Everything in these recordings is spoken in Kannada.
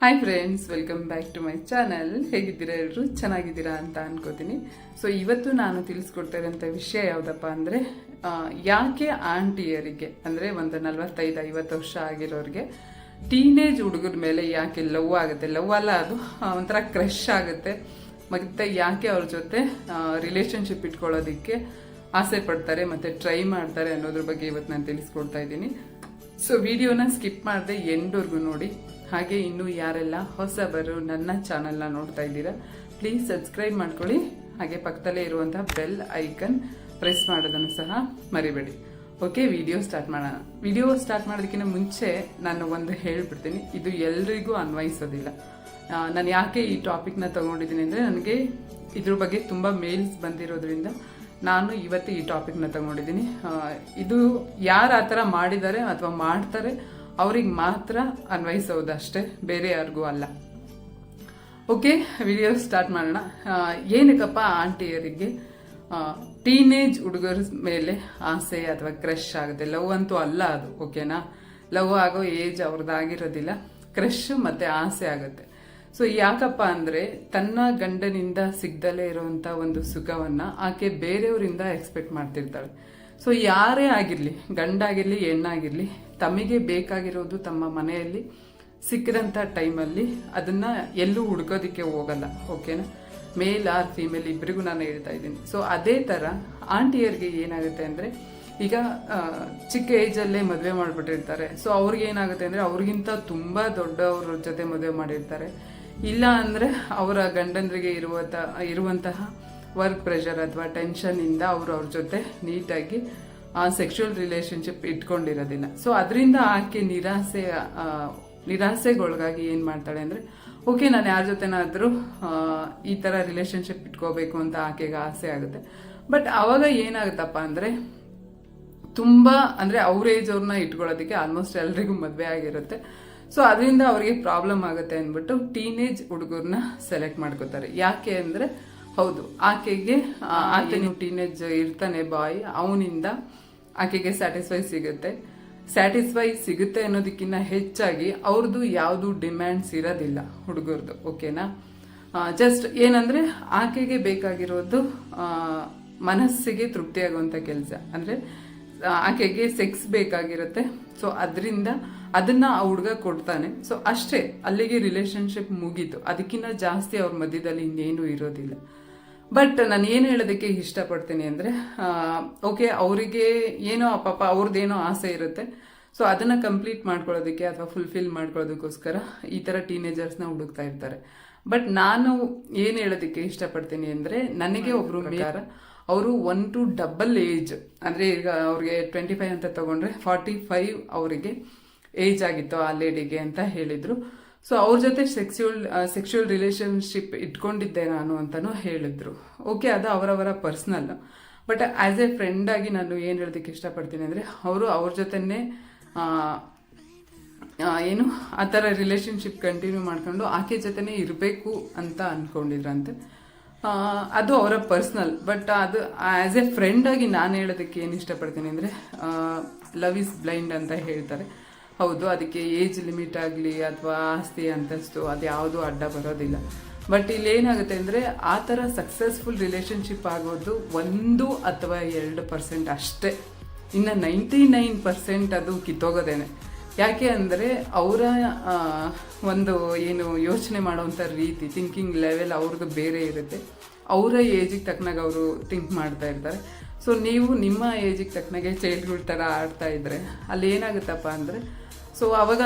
Hi friends, welcome back to my channel. ಹೇಗಿದ್ದೀರಾ ಎಲ್ಲರೂ? ಚೆನ್ನಾಗಿದ್ದೀರಾ ಅಂತ ಅನ್ಕೋತೀನಿ. ಸೊ ಇವತ್ತು ನಾನು ತಿಳಿಸ್ಕೊಡ್ತಾ ಇರೋಂಥ ವಿಷಯ ಯಾವುದಪ್ಪ ಅಂದರೆ, ಯಾಕೆ ಆಂಟಿಯರಿಗೆ ಅಂದರೆ ಒಂದು 45-50 ವರ್ಷ ಆಗಿರೋರಿಗೆ ಟೀನೇಜ್ ಹುಡುಗರ ಮೇಲೆ ಯಾಕೆ ಲವ್ ಆಗುತ್ತೆ, ಲವ್ ಅಲ್ಲ ಅದು ಒಂಥರ ಕ್ರಶ್ ಆಗುತ್ತೆ, ಮತ್ತು ಯಾಕೆ ಅವ್ರ ಜೊತೆ ರಿಲೇಷನ್ಶಿಪ್ ಇಟ್ಕೊಳ್ಳೋದಕ್ಕೆ ಆಸೆ ಪಡ್ತಾರೆ ಮತ್ತು ಟ್ರೈ ಮಾಡ್ತಾರೆ ಅನ್ನೋದ್ರ ಬಗ್ಗೆ ಇವತ್ತು ನಾನು ತಿಳಿಸ್ಕೊಡ್ತಾ ಇದ್ದೀನಿ. ಸೊ ವಿಡಿಯೋನ ಸ್ಕಿಪ್ ಮಾಡದೆ ಎಂಡ್ವರೆಗೂ ನೋಡಿ. ಹಾಗೆ ಇನ್ನೂ ಯಾರೆಲ್ಲ ಹೊಸಬರು ನನ್ನ ಚಾನಲ್ನ ನೋಡ್ತಾ ಇದ್ದೀರಾ, ಪ್ಲೀಸ್ ಸಬ್ಸ್ಕ್ರೈಬ್ ಮಾಡ್ಕೊಳ್ಳಿ. ಹಾಗೆ ಪಕ್ಕದಲ್ಲೇ ಇರುವಂಥ ಬೆಲ್ ಐಕನ್ ಪ್ರೆಸ್ ಮಾಡೋದನ್ನು ಸಹ ಮರಿಬೇಡಿ. ಓಕೆ, ವಿಡಿಯೋ ಸ್ಟಾರ್ಟ್ ಮಾಡೋಣ. ವಿಡಿಯೋ ಸ್ಟಾರ್ಟ್ ಮಾಡೋದಕ್ಕಿಂತ ಮುಂಚೆ ನಾನು ಒಂದು ಹೇಳ್ಬಿಡ್ತೀನಿ, ಇದು ಎಲ್ರಿಗೂ ಅನ್ವಯಿಸೋದಿಲ್ಲ. ನಾನು ಯಾಕೆ ಈ ಟಾಪಿಕ್ನ ತಗೊಂಡಿದ್ದೀನಿ ಅಂದರೆ, ನನಗೆ ಇದ್ರ ಬಗ್ಗೆ ತುಂಬ ಮೇಲ್ಸ್ ಬಂದಿರೋದ್ರಿಂದ ನಾನು ಇವತ್ತು ಈ ಟಾಪಿಕ್ನ ತಗೊಂಡಿದ್ದೀನಿ. ಇದು ಯಾರು ಆ ಥರ ಮಾಡಿದ್ದಾರೆ ಅಥವಾ ಮಾಡ್ತಾರೆ ಅವ್ರಿಗೆ ಮಾತ್ರ ಅನ್ವಯಿಸೋದಷ್ಟೇ, ಬೇರೆ ಯಾರಿಗೂ ಅಲ್ಲ. ಓಕೆ, ವಿಡಿಯೋ ಸ್ಟಾರ್ಟ್ ಮಾಡೋಣ. ಏನಕ್ಕಪ್ಪ ಆಂಟಿಯರಿಗೆ ಟೀನೇಜ್ ಹುಡುಗರ ಮೇಲೆ ಆಸೆ ಅಥವಾ ಕ್ರಶ್ ಆಗುತ್ತೆ? ಲವ್ ಅಂತೂ ಅಲ್ಲ ಅದು, ಓಕೆನಾ? ಲವ್ ಆಗೋ ಏಜ್ ಅವ್ರದ್ದಾಗಿರೋದಿಲ್ಲ, ಕ್ರಶ್ ಮತ್ತು ಆಸೆ ಆಗುತ್ತೆ. ಸೊ ಯಾಕಪ್ಪ ಅಂದರೆ, ತನ್ನ ಗಂಡನಿಂದ ಸಿಗ್ದಲೇ ಇರುವಂಥ ಒಂದು ಸುಖವನ್ನು ಆಕೆ ಬೇರೆಯವರಿಂದ ಎಕ್ಸ್ಪೆಕ್ಟ್ ಮಾಡ್ತಿರ್ತಾಳೆ. ಸೊ ಯಾರೇ ಆಗಿರಲಿ, ಗಂಡಾಗಿರಲಿ ಹೆಣ್ಣಾಗಿರಲಿ, ತಮಗೆ ಬೇಕಾಗಿರೋದು ತಮ್ಮ ಮನೆಯಲ್ಲಿ ಸಿಕ್ಕಿದಂಥ ಟೈಮಲ್ಲಿ ಅದನ್ನು ಎಲ್ಲೂ ಹುಡ್ಕೋದಕ್ಕೆ ಹೋಗಲ್ಲ, ಓಕೆನಾ? ಮೇಲ್ ಆರ್ ಫೀಮೇಲ್ ಇಬ್ಬರಿಗೂ ನಾನು ಹೇಳ್ತಾ ಇದ್ದೀನಿ. ಸೊ ಅದೇ ಥರ ಆಂಟಿಯರಿಗೆ ಏನಾಗುತ್ತೆ ಅಂದರೆ, ಈಗ ಚಿಕ್ಕ ಏಜಲ್ಲೇ ಮದುವೆ ಮಾಡಿಬಿಟ್ಟಿರ್ತಾರೆ. ಸೊ ಅವ್ರಿಗೆ ಏನಾಗುತ್ತೆ ಅಂದರೆ, ಅವ್ರಿಗಿಂತ ತುಂಬ ದೊಡ್ಡವ್ರ ಜೊತೆ ಮದುವೆ ಮಾಡಿರ್ತಾರೆ. ಇಲ್ಲ ಅಂದರೆ ಅವರ ಗಂಡಂದ್ರಿಗೆ ಇರುವಂತಹ ವರ್ಕ್ ಪ್ರೆಷರ್ ಅಥವಾ ಟೆನ್ಷನಿಂದ ಅವ್ರ ಜೊತೆ ನೀಟಾಗಿ ಸೆಕ್ಷುವಲ್ ರಿಲೇಷನ್ಶಿಪ್ ಇಟ್ಕೊಂಡಿರೋದಿಲ್ಲ. ಸೊ ಅದರಿಂದ ಆಕೆ ನಿರಾಸೆಗೊಳಗಾಗಿ ಏನು ಮಾಡ್ತಾಳೆ ಅಂದರೆ, ಓಕೆ ನಾನು ಯಾರ ಜೊತೆನಾದರೂ ಈ ಥರ ರಿಲೇಷನ್ಶಿಪ್ ಇಟ್ಕೋಬೇಕು ಅಂತ ಆಕೆಗೆ ಆಸೆ ಆಗುತ್ತೆ. ಬಟ್ ಅವಾಗ ಏನಾಗುತ್ತಪ್ಪ ಅಂದರೆ, ತುಂಬ ಅಂದರೆ ಅವ್ರ ಏಜ್ ಅವ್ರನ್ನ ಇಟ್ಕೊಳ್ಳೋದಕ್ಕೆ ಆಲ್ಮೋಸ್ಟ್ ಎಲ್ರಿಗೂ ಮದುವೆ ಆಗಿರುತ್ತೆ. ಸೊ ಅದರಿಂದ ಅವರಿಗೆ ಪ್ರಾಬ್ಲಮ್ ಆಗುತ್ತೆ ಅಂದ್ಬಿಟ್ಟು ಟೀನೇಜ್ ಹುಡುಗರನ್ನ ಸೆಲೆಕ್ಟ್ ಮಾಡ್ಕೋತಾರೆ. ಯಾಕೆ ಅಂದರೆ, ಹೌದು ಆಕೆಗೆ ಆತನು ಟೀನೇಜ್ ಇರ್ತಾನೆ ಬಾಯ್, ಅವನಿಂದ ಆಕೆಗೆ ಸ್ಯಾಟಿಸ್ಫೈ ಸಿಗುತ್ತೆ ಅನ್ನೋದಕ್ಕಿಂತ ಹೆಚ್ಚಾಗಿ ಅವ್ರದ್ದು ಯಾವುದು ಡಿಮ್ಯಾಂಡ್ಸ್ ಇರೋದಿಲ್ಲ ಹುಡುಗರದು, ಓಕೆನಾ? ಜಸ್ಟ್ ಏನಂದರೆ, ಆಕೆಗೆ ಬೇಕಾಗಿರೋದು ಮನಸ್ಸಿಗೆ ತೃಪ್ತಿಯಾಗುವಂಥ ಕೆಲಸ, ಅಂದರೆ ಆಕೆಗೆ ಸೆಕ್ಸ್ ಬೇಕಾಗಿರುತ್ತೆ. ಸೊ ಅದನ್ನ ಆ ಹುಡುಗ ಕೊಡ್ತಾನೆ. ಸೊ ಅಷ್ಟೇ, ಅಲ್ಲಿಗೆ ರಿಲೇಷನ್ಶಿಪ್ ಮುಗೀತು. ಅದಕ್ಕಿಂತ ಜಾಸ್ತಿ ಅವ್ರ ಮಧ್ಯದಲ್ಲಿ ಇನ್ನೇನು ಇರೋದಿಲ್ಲ. ಬಟ್ ನಾನು ಏನು ಹೇಳೋದಕ್ಕೆ ಇಷ್ಟಪಡ್ತೀನಿ ಅಂದರೆ, ಓಕೆ ಅವರಿಗೆ ಏನೋ ಪಾಪ ಅವ್ರದ್ದೇನೋ ಆಸೆ ಇರುತ್ತೆ. ಸೊ ಅದನ್ನು ಕಂಪ್ಲೀಟ್ ಮಾಡ್ಕೊಳ್ಳೋದಕ್ಕೆ ಅಥವಾ ಫುಲ್ಫಿಲ್ ಮಾಡ್ಕೊಳ್ಳೋದಕ್ಕೋಸ್ಕರ ಈ ಥರ ಟೀನೇಜರ್ಸ್ನ ಹುಡುಕ್ತಾ ಇರ್ತಾರೆ. ಬಟ್ ನಾನು ಏನು ಹೇಳೋದಕ್ಕೆ ಇಷ್ಟಪಡ್ತೀನಿ ಅಂದರೆ, ನನಗೆ ಒಬ್ಬರು ಪ್ರಕಾರ ಅವರು 1 to ಡಬಲ್ ಏಜ್, ಅಂದರೆ ಈಗ ಅವ್ರಿಗೆ 25 ಅಂತ ತಗೊಂಡ್ರೆ 45 ಅವರಿಗೆ ಏಜ್ ಆಗಿತ್ತು ಆ ಲೇಡಿಗೆ ಅಂತ ಹೇಳಿದರು. ಸೊ ಅವ್ರ ಜೊತೆ ಸೆಕ್ಸುವಲ್ ರಿಲೇಷನ್ಶಿಪ್ ಇಟ್ಕೊಂಡಿದ್ದೆ ನಾನು ಅಂತಲೂ ಹೇಳಿದ್ರು. ಓಕೆ, ಅದು ಅವರವರ personal. But as A friend ಆಗಿ ನಾನು ಏನು ಹೇಳೋದಕ್ಕೆ ಇಷ್ಟಪಡ್ತೀನಿ ಅಂದರೆ, ಅವರು ಅವ್ರ ಜೊತೆನೇ ಏನು ಆ ಥರ ರಿಲೇಷನ್ಶಿಪ್ ಕಂಟಿನ್ಯೂ ಮಾಡ್ಕೊಂಡು ಆಕೆ ಜೊತೆನೇ ಇರಬೇಕು ಅಂತ ಅಂದ್ಕೊಂಡಿದ್ರಂತೆ. ಅದು ಅವರ ಪರ್ಸ್ನಲ್. ಬಟ್ ಅದು ಆ್ಯಸ್ ಎ ಫ್ರೆಂಡ್ ಆಗಿ ನಾನು ಹೇಳೋದಕ್ಕೆ ಏನು ಇಷ್ಟಪಡ್ತೀನಿ ಅಂದರೆ, ಲವ್ ಇಸ್ ಬ್ಲೈಂಡ್ ಅಂತ ಹೇಳ್ತಾರೆ. ಹೌದು, ಅದಕ್ಕೆ ಏಜ್ ಲಿಮಿಟ್ ಆಗಲಿ ಅಥವಾ ಆಸ್ತಿ ಅಂತಸ್ತು ಅದು ಯಾವುದೂ ಅಡ್ಡ ಬರೋದಿಲ್ಲ. ಬಟ್ ಇಲ್ಲಿ ಏನಾಗುತ್ತೆ ಅಂದರೆ, ಆ ಥರ ಸಕ್ಸಸ್ಫುಲ್ ರಿಲೇಷನ್ಶಿಪ್ ಆಗೋದು 1 ಅಥವಾ 2% ಅಷ್ಟೇ. ಇನ್ನು 99% ಅದು ಕಿತ್ತೋಗೋದೇನೆ. ಯಾಕೆ ಅಂದರೆ, ಅವರ ಒಂದು ಏನು ಯೋಚನೆ ಮಾಡೋವಂಥ ರೀತಿ, ಥಿಂಕಿಂಗ್ ಲೆವೆಲ್ ಅವ್ರದ್ದು ಬೇರೆ ಇರುತ್ತೆ. ಅವರ ಏಜಿಗೆ ತಕ್ಕನಾಗ ಅವರು ಥಿಂಕ್ ಮಾಡ್ತಾ ಇರ್ತಾರೆ. ಸೊ ನೀವು ನಿಮ್ಮ ಏಜಿಗೆ ತಕ್ಕನಾಗೆ ಚೈಲ್ಡ್ಹುಡ್ ಥರ ಆಡ್ತಾ ಇದ್ದರೆ ಅಲ್ಲಿ ಏನಾಗುತ್ತಪ್ಪ ಅಂದರೆ, ಸೊ ಅವಾಗ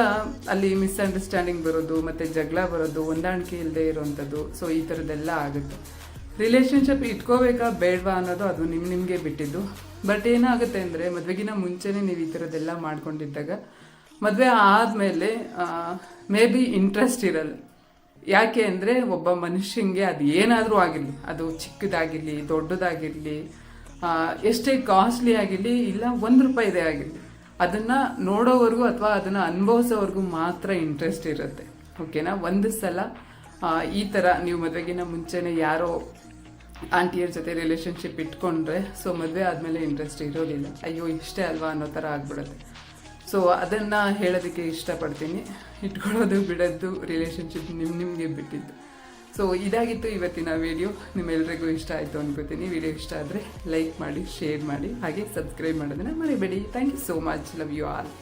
ಅಲ್ಲಿ ಮಿಸ್ಅಂಡರ್ಸ್ಟ್ಯಾಂಡಿಂಗ್ ಬರೋದು ಮತ್ತು ಜಗಳ ಬರೋದು, ಹೊಂದಾಣಿಕೆ ಇಲ್ಲದೆ ಇರೋವಂಥದ್ದು. ಸೊ ಈ ಥರದ್ದೆಲ್ಲ ಆಗುತ್ತೆ. ರಿಲೇಷನ್ಶಿಪ್ ಇಟ್ಕೋಬೇಕಾ ಬೇಡವಾ ಅನ್ನೋದು ಅದು ನಿಮಗೆ ಬಿಟ್ಟಿದ್ದು. ಬಟ್ ಏನಾಗುತ್ತೆ ಅಂದರೆ, ಮದುವೆಗಿನ ಮುಂಚೆನೇ ನೀವು ಈ ಥರದ್ದೆಲ್ಲ ಮಾಡ್ಕೊಂಡಿದ್ದಾಗ ಮದುವೆ ಆದಮೇಲೆ ಮೇ ಬಿ ಇಂಟ್ರೆಸ್ಟ್ ಇರಲ್ಲ. ಯಾಕೆ ಅಂದರೆ, ಒಬ್ಬ ಮನುಷ್ಯಂಗೆ ಅದು ಏನಾದರೂ ಆಗಿರಲಿ, ಅದು ಚಿಕ್ಕದಾಗಿರಲಿ ದೊಡ್ಡದಾಗಿರಲಿ, ಎಷ್ಟೇ ಕಾಸ್ಟ್ಲಿ ಆಗಿರಲಿ, ಇಲ್ಲ ₹1 ಆಗಿರಲಿ, ಅದನ್ನು ನೋಡೋವರೆಗೂ ಅಥವಾ ಅದನ್ನು ಅನುಭವಿಸೋವರೆಗೂ ಮಾತ್ರ ಇಂಟ್ರೆಸ್ಟ್ ಇರುತ್ತೆ, ಓಕೆನಾ? ಒಂದು ಸಲ ಈ ಥರ ನೀವು ಮದುವೆಗಿನ ಮುಂಚೆನೇ ಯಾರೋ ಆಂಟಿಯರ್ ಜೊತೆ ರಿಲೇಷನ್ಶಿಪ್ ಇಟ್ಕೊಂಡ್ರೆ, ಸೊ ಮದುವೆ ಆದಮೇಲೆ ಇಂಟ್ರೆಸ್ಟ್ ಇರೋದಿಲ್ಲ. ಅಯ್ಯೋ ಇಷ್ಟೇ ಅಲ್ವಾ ಅನ್ನೋ ಥರ ಆಗ್ಬಿಡುತ್ತೆ. ಸೊ ಸೊ ಅದನ್ನು ಹೇಳೋದಕ್ಕೆ ಇಷ್ಟಪಡ್ತೀನಿ. ಇಟ್ಕೊಳ್ಳೋದು ಬಿಡೋದು ರಿಲೇಷನ್ಶಿಪ್ ನಿಮಗೆ ಬಿಟ್ಟಿದ್ದು. ಸೊ ಇದಾಗಿತ್ತು ಇವತ್ತಿನ ವಿಡಿಯೋ. ನಿಮ್ಮೆಲ್ಲರಿಗೂ ಇಷ್ಟ ಆಯಿತು ಅನ್ಕೋತೀನಿ. ವಿಡಿಯೋ ಇಷ್ಟ ಆದರೆ ಲೈಕ್ ಮಾಡಿ, ಶೇರ್ ಮಾಡಿ, ಹಾಗೆ ಸಬ್ಸ್ಕ್ರೈಬ್ ಮಾಡೋದನ್ನು ಮರಿಬೇಡಿ. Thank you so much. Love you all.